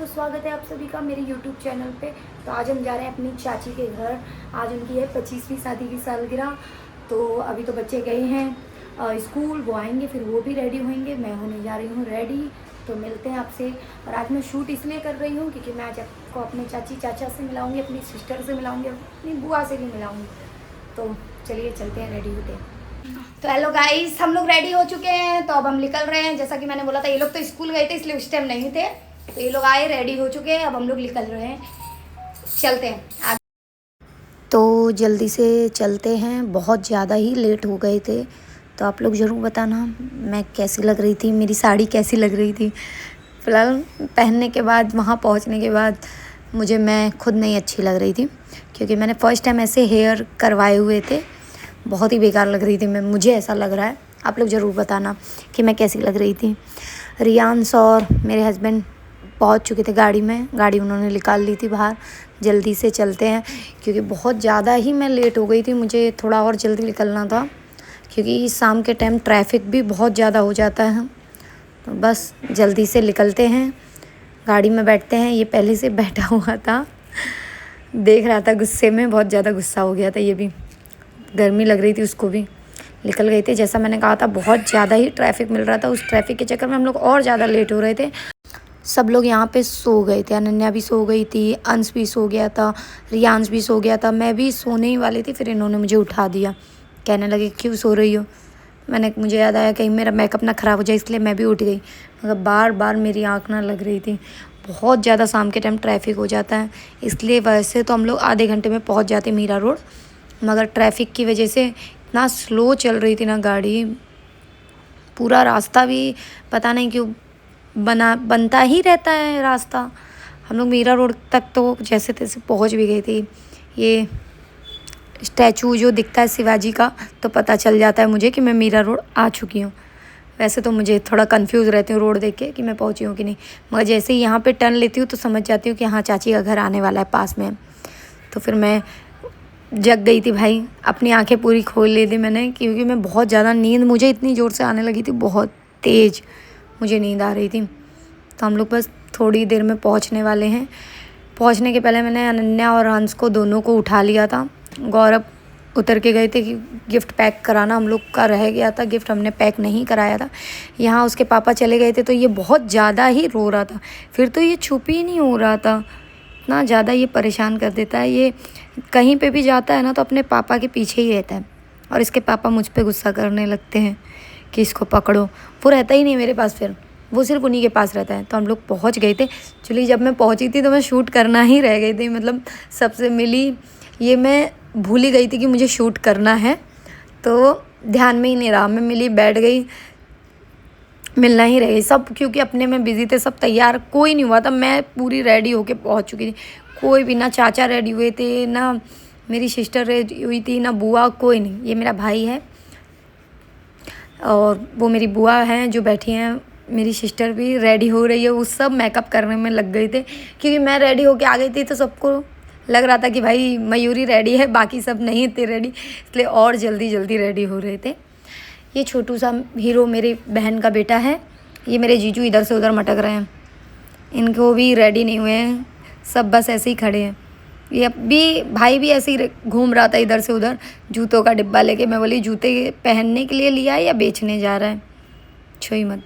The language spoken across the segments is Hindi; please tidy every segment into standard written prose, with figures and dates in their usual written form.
स्वागत है आप सभी का मेरे YouTube चैनल पे। तो आज हम जा रहे हैं अपनी चाची के घर। आज उनकी है 25वीं शादी की सालगिरह। तो अभी तो बच्चे गए हैं स्कूल, वो आएंगे फिर वो भी रेडी होंगे। मैं होने जा रही हूँ रेडी। तो मिलते हैं आपसे। और आज मैं शूट इसलिए कर रही हूँ क्योंकि मैं आज आपको अपने चाची चाचा से मिलाऊँगी, अपनी सिस्टर से मिलाऊँगी, अपनी बुआ से भी मिलाऊँगी। तो चलिए चलते हैं, रेडी होते हैं। तो हेलो गाइस, हम लोग रेडी हो चुके हैं। तो अब हम निकल रहे हैं। जैसा कि मैंने बोला था, ये लोग तो स्कूल गए थे इसलिए उस टाइम नहीं थे। तो ये लोग आए, रेडी हो चुके हैं। अब हम लोग निकल रहे हैं, चलते हैं। तो जल्दी से चलते हैं, बहुत ज़्यादा ही लेट हो गए थे। तो आप लोग ज़रूर बताना मैं कैसी लग रही थी, मेरी साड़ी कैसी लग रही थी। फ़िलहाल पहनने के बाद, वहाँ पहुँचने के बाद मैं खुद नहीं अच्छी लग रही थी, क्योंकि मैंने फ़र्स्ट टाइम ऐसे हेयर करवाए हुए थे। बहुत ही बेकार लग रही थी मैं, मुझे ऐसा लग रहा है। आप लोग ज़रूर बताना कि मैं कैसी लग रही थी। रियांश और मेरे हस्बैंड पहुंच चुके थे गाड़ी में, गाड़ी उन्होंने निकाल ली थी बाहर। जल्दी से चलते हैं क्योंकि बहुत ज़्यादा ही मैं लेट हो गई थी। मुझे थोड़ा और जल्दी निकलना था क्योंकि शाम के टाइम ट्रैफिक भी बहुत ज़्यादा हो जाता है। तो बस जल्दी से निकलते हैं, गाड़ी में बैठते हैं। ये पहले से बैठा हुआ था, देख रहा था गुस्से में, बहुत ज़्यादा गुस्सा हो गया था। ये भी गर्मी लग रही थी उसको भी। निकल गए थे, जैसा मैंने कहा था बहुत ज़्यादा ही ट्रैफिक मिल रहा था। उस ट्रैफिक के चक्कर में हम लोग और ज़्यादा लेट हो रहे थे। सब लोग यहाँ पे सो गए थे, अनन्या भी सो गई थी, अंश भी सो गया था, रियांश भी सो गया था, मैं भी सोने ही वाली थी। फिर इन्होंने मुझे उठा दिया, कहने लगे क्यों सो रही हो। मुझे याद आया कहीं मेरा मेकअप ना ख़राब हो जाए, इसलिए मैं भी उठ गई। मगर बार बार मेरी आँख ना लग रही थी। बहुत ज़्यादा शाम के टाइम ट्रैफिक हो जाता है, इसलिए वैसे तो हम लोग आधे घंटे में पहुँच जाते मीरा रोड, मगर ट्रैफिक की वजह से इतना स्लो चल रही थी ना गाड़ी। पूरा रास्ता भी पता नहीं क्यों बनता ही रहता है रास्ता। हम लोग मीरा रोड तक तो जैसे तैसे पहुंच भी गए थे। ये स्टैचू जो दिखता है शिवाजी का, तो पता चल जाता है मुझे कि मैं मीरा रोड आ चुकी हूँ। वैसे तो मुझे थोड़ा कंफ्यूज रहती हूँ रोड देख के कि मैं पहुँची हूँ कि नहीं, मगर जैसे ही यहाँ पे टर्न लेती हूँ तो समझ जाती हूँ कि हाँ चाची का घर आने वाला है पास में। तो फिर मैं जग गई थी भाई, अपनी आंखें पूरी खोल ली थी मैंने, क्योंकि मैं बहुत ज़्यादा नींद मुझे इतनी ज़ोर से आने लगी थी, बहुत तेज़ मुझे नींद आ रही थी। तो हम लोग बस थोड़ी देर में पहुंचने वाले हैं। पहुंचने के पहले मैंने अनन्या और हंस को दोनों को उठा लिया था। गौरव उतर के गए थे कि गिफ्ट पैक कराना, हम लोग का रह गया था, गिफ्ट हमने पैक नहीं कराया था। यहाँ उसके पापा चले गए थे तो ये बहुत ज़्यादा ही रो रहा था। फिर तो ये चुप ही नहीं हो रहा था, इतना ज़्यादा ये परेशान कर देता है। ये कहीं पे भी जाता है ना तो अपने पापा के पीछे ही रहता है, और इसके पापा मुझ पे गुस्सा करने लगते हैं कि इसको पकड़ो। वो रहता ही नहीं मेरे पास, फिर वो सिर्फ उन्हीं के पास रहता है। तो हम लोग पहुंच गए थे। एक्चुअली जब मैं पहुंची थी तो मैं शूट करना ही रह गई थी, मतलब सबसे मिली, ये मैं भूल ही गई थी कि मुझे शूट करना है, तो ध्यान में ही नहीं रहा। मैं मिली, बैठ गई, मिलना ही रह गई सब, क्योंकि अपने में बिज़ी थे। सब तैयार, कोई नहीं हुआ था। मैं पूरी रेडी होके पहुंच चुकी थी। कोई भी, ना चाचा रेडी हुए थे, ना मेरी सिस्टर रेडी हुई थी, ना बुआ, कोई नहीं। ये मेरा भाई है और वो मेरी बुआ हैं जो बैठी हैं। मेरी सिस्टर भी रेडी हो रही है। वो सब मेकअप करने में लग गए थे, क्योंकि मैं रेडी होके आ गई थी तो सबको लग रहा था कि भाई मयूरी रेडी है, बाकी सब नहीं थे रेडी, इसलिए और जल्दी जल्दी रेडी हो रहे थे। ये छोटू सा हीरो मेरी बहन का बेटा है। ये मेरे जीजू इधर से उधर मटक रहे हैं, इनको भी रेडी नहीं हुए हैं, सब बस ऐसे ही खड़े हैं। ये भी भाई भी ऐसे ही घूम रहा था इधर से उधर, जूतों का डिब्बा लेके। मैं बोली जूते पहनने के लिए लिया है या बेचने जा रहा है, छोई मत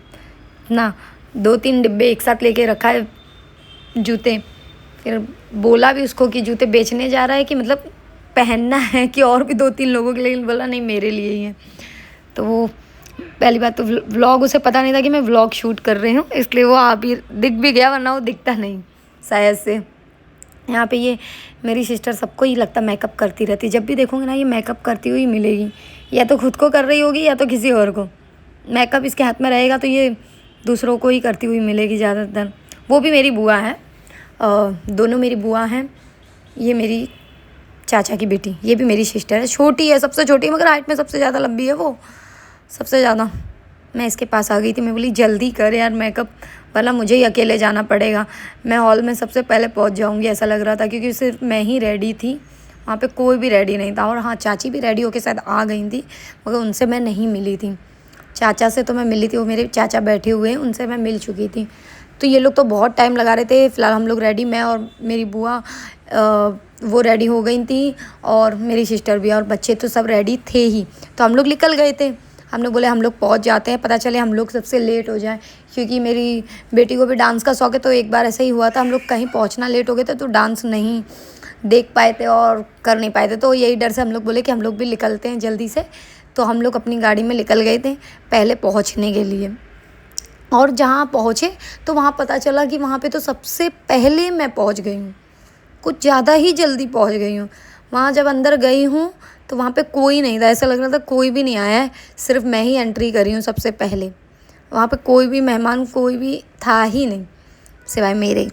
ना। 2-3 डिब्बे एक साथ लेके रखा है जूते। फिर बोला भी उसको कि जूते बेचने जा रहा है कि मतलब पहनना है कि और भी 2-3 लोगों के लिए। बोला नहीं, मेरे लिए ही है। तो वो पहली बात तो व्लॉग, उसे पता नहीं था कि मैं व्लॉग शूट कर रही हूँ, इसलिए वो आप ही दिख भी गया, वरना वो दिखता नहीं शायद से। यहाँ पे ये मेरी सिस्टर सबको ही लगता मेकअप करती रहती, जब भी देखूँगी ना ये मेकअप करती हुई मिलेगी। या तो खुद को कर रही होगी या तो किसी और को। मेकअप इसके हाथ में रहेगा तो ये दूसरों को ही करती हुई मिलेगी ज़्यादातर। वो भी मेरी बुआ है, दोनों मेरी बुआ हैं। ये मेरी चाचा की बेटी, ये भी मेरी सिस्टर है, छोटी है, सबसे छोटी, मगर हाइट में सबसे ज़्यादा लंबी है वो, सबसे ज़्यादा। मैं इसके पास आ गई थी, मैं बोली जल्दी कर यार मेकअप, वरना मुझे ही अकेले जाना पड़ेगा। मैं हॉल में सबसे पहले पहुंच जाऊंगी ऐसा लग रहा था, क्योंकि सिर्फ मैं ही रेडी थी, वहाँ पे कोई भी रेडी नहीं था। और हाँ, चाची भी रेडी होके शायद आ गई थी, मगर उनसे मैं नहीं मिली थी। चाचा से तो मैं मिली थी, वो मेरे चाचा बैठे हुए हैं, उनसे मैं मिल चुकी थी। तो ये लोग तो बहुत टाइम लगा रहे थे। फ़िलहाल हम लोग रेडी, मैं और मेरी बुआ वो रेडी हो गई थी और मेरी सिस्टर भी, और बच्चे तो सब रेडी थे ही। तो हम लोग निकल गए थे। हम लोग बोले हम लोग पहुंच जाते हैं, पता चले हम लोग सबसे लेट हो जाए, क्योंकि मेरी बेटी को भी डांस का शौक़ है। तो एक बार ऐसा ही हुआ था, हम लोग कहीं पहुंचना लेट हो गए थे तो डांस नहीं देख पाए थे और कर नहीं पाए थे। तो यही डर से हम लोग बोले कि हम लोग भी निकलते हैं जल्दी से। तो हम लोग अपनी गाड़ी में निकल गए थे पहले पहुँचने के लिए। और जहाँ पहुँचे तो वहाँ पता चला कि वहाँ पे तो सबसे पहले मैं पहुँच गई हूँ, कुछ ज़्यादा ही जल्दी पहुँच गई हूँ। वहाँ जब अंदर गई हूँ तो वहाँ पे कोई नहीं था, ऐसा लग रहा था कोई भी नहीं आया है, सिर्फ मैं ही एंट्री करी हूँ सबसे पहले। वहाँ पे कोई भी मेहमान कोई भी था ही नहीं सिवाय मेरे।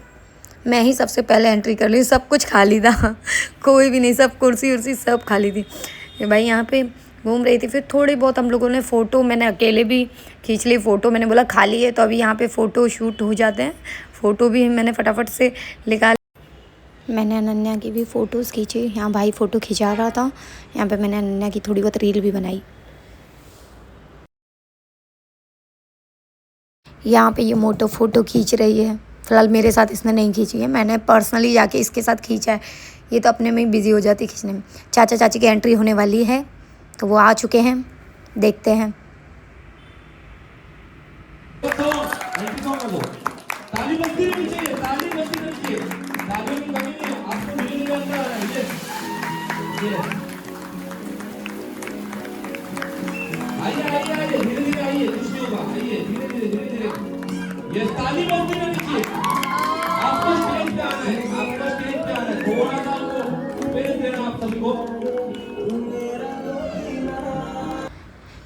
मैं ही सबसे पहले एंट्री कर ली, सब कुछ खाली था कोई भी नहीं, सब कुर्सी उर्सी सब खाली थी। ये भाई यहाँ पे घूम रही थी। फिर थोड़ी बहुत हम लोगों ने फ़ोटो, मैंने अकेले भी खींच ली फ़ोटो। मैंने बोला खाली है तो अभी यहाँ पे फ़ोटो शूट हो जाते हैं। फ़ोटो भी मैंने फटाफट से निकाल, मैंने अनन्या की भी फ़ोटोज़ खींची। यहाँ भाई फ़ोटो खिंचा रहा था, यहाँ पे मैंने अनन्या की थोड़ी बहुत रील भी बनाई। यहाँ पे ये मोटो फ़ोटो खींच रही है। फ़िलहाल मेरे साथ इसने नहीं खींची है, मैंने पर्सनली जाके इसके साथ खींचा है। ये तो अपने में ही बिज़ी हो जाती है खींचने में। चाचा चाची की एंट्री होने वाली है तो वो आ चुके हैं, देखते हैं। आइए आइए आइए, धीरे धीरे आइए, कुछ नहीं होगा, आइए धीरे धीरे धीरे धीरे। ये ताली बजती रहनी चाहिए। आपको स्टेज पे आना है, आपको स्टेज पे आना है। थोड़ा सा आपको स्पेस देना आप सभी को।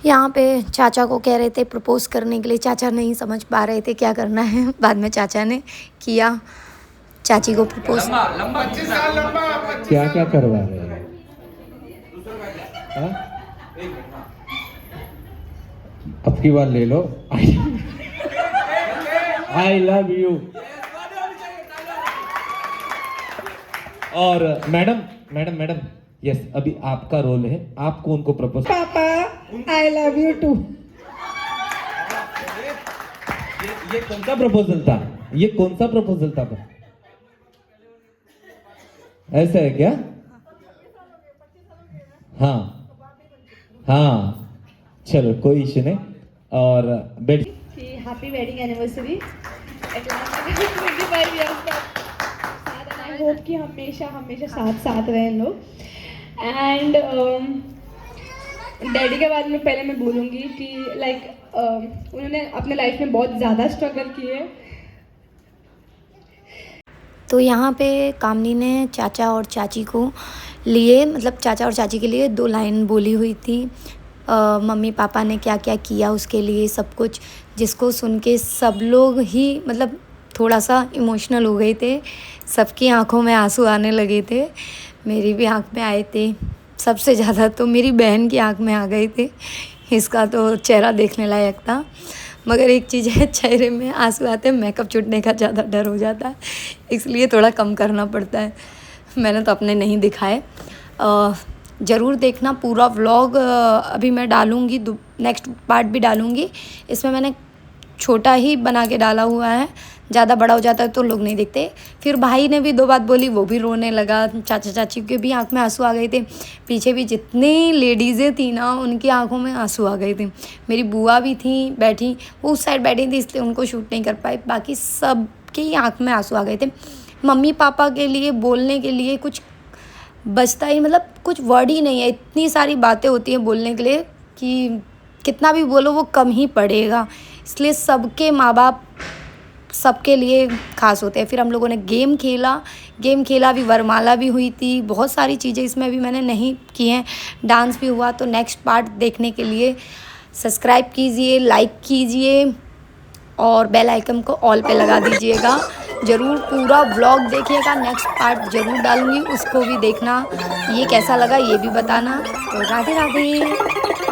यहाँ पे चाचा को कह रहे थे प्रपोज़ करने के लिए, चाचा नहीं समझ पा रहे थे क्या करना है। बाद में चाचा ने किया चाची को प्रपोज़। क्या क्या करवा रहे हैं? अब की बार ले लो। I love you. और मैडम मैडम मैडम, यस, अभी आपका रोल है, आपको उनको प्रपोज। पापा आई लव यू टू। ये कौन सा प्रपोजल था? ये कौन सा प्रपोजल था? ऐसा है क्या? हाँ हाँ, चलो कोई इशू नहीं। और बेटी happy wedding anniversary at last 25 years का साथ, एंड आई होप कि हमेशा हमेशा साथ साथ रहें लोग। एंड डैडी के बारे में पहले मैं बोलूँगी कि लाइक उन्होंने अपने लाइफ में बहुत ज़्यादा स्ट्रगल किए। तो यहाँ पे कामनी ने चाचा और चाची को लिए, मतलब चाचा और चाची के लिए 2 लाइन बोली हुई थी। मम्मी पापा ने क्या क्या किया उसके लिए सब कुछ, जिसको सुन के सब लोग ही मतलब थोड़ा सा इमोशनल हो गए थे। सबकी आंखों में आंसू आने लगे थे, मेरी भी आंख में आए थे। सबसे ज़्यादा तो मेरी बहन की आंख में आ गए थे, इसका तो चेहरा देखने लायक था। मगर एक चीज़ है, चेहरे में आंसू आते हैं, मेकअप छूटने का ज़्यादा डर हो जाता है, इसलिए थोड़ा कम करना पड़ता है। मैंने तो अपने नहीं दिखाए। ज़रूर देखना पूरा व्लॉग, अभी मैं डालूँगी, नेक्स्ट पार्ट भी डालूँगी। इसमें मैंने छोटा ही बना के डाला हुआ है, ज़्यादा बड़ा हो जाता है तो लोग नहीं देखते। फिर भाई ने भी 2 बात बोली, वो भी रोने लगा। चाचा चाची के भी आंख में आंसू आ गए थे। पीछे भी जितनी लेडीज़ें थी ना, उनकी आंखों में आंसू आ गए थे। मेरी बुआ भी थी बैठी, वो उस साइड बैठी थी इसलिए उनको शूट नहीं कर पाई, बाकी सबकी आंख में आंसू आ गए थे। मम्मी पापा के लिए बोलने के लिए कुछ बचता ही, मतलब कुछ वर्ड ही नहीं है। इतनी सारी बातें होती हैं बोलने के लिए कि कितना भी बोलो वो कम ही पड़ेगा। इसलिए सबके माँ बाप सबके लिए ख़ास होते हैं। फिर हम लोगों ने गेम खेला भी, वरमाला भी हुई थी, बहुत सारी चीज़ें इसमें भी मैंने नहीं की हैं। डांस भी हुआ। तो नेक्स्ट पार्ट देखने के लिए सब्सक्राइब कीजिए, लाइक कीजिए और बेल आइकन को ऑल पे लगा दीजिएगा। ज़रूर पूरा व्लॉग देखिएगा, नेक्स्ट पार्ट ज़रूर डालूँगी, उसको भी देखना। ये कैसा लगा ये भी बताना। तो राधे राधे।